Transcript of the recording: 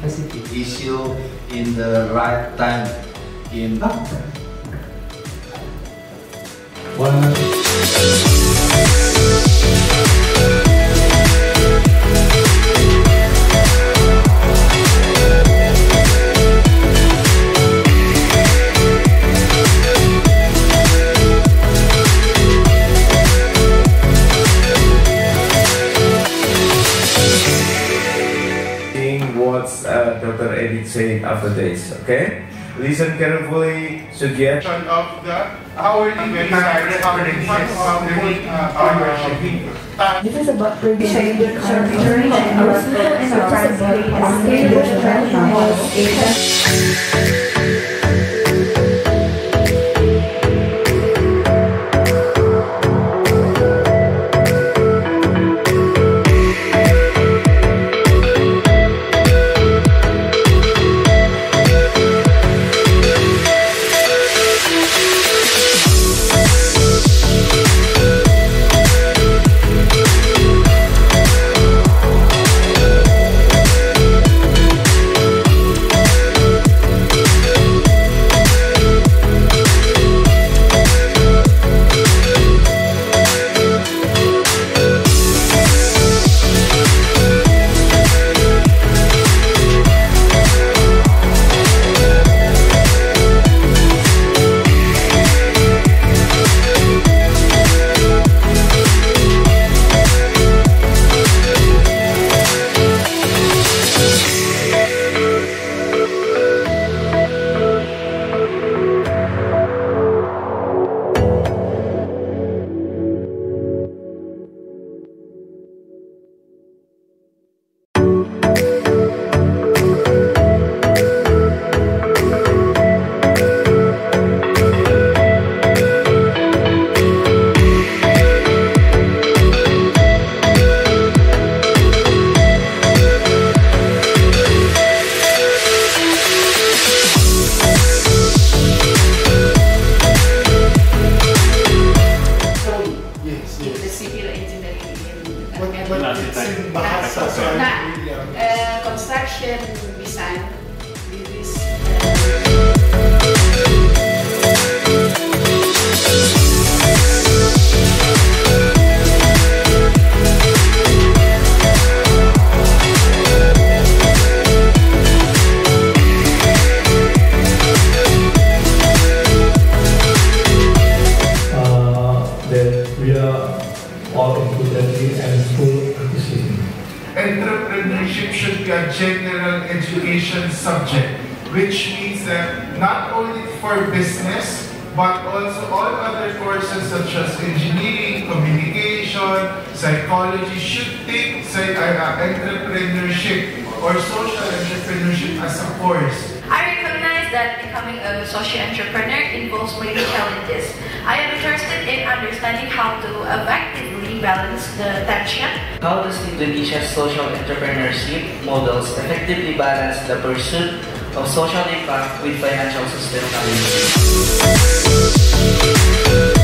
Pacific. Issue in the right time in what's Dr. Edith saying after this, okay? Listen carefully, suggestion of the hourly This is about reviewing the during and construction design. This that we are all included and full participation. Entrepreneurship should be a general education subject, which means that not only for business, but also all other courses such as engineering, communication, psychology should take entrepreneurship or social entrepreneurship as a course. I recognize that becoming a social entrepreneur involves many challenges. I am interested in understanding how to effectively balance the tension. How does Indonesia's social entrepreneurship models effectively balance the pursuit of social impact with financial sustainability?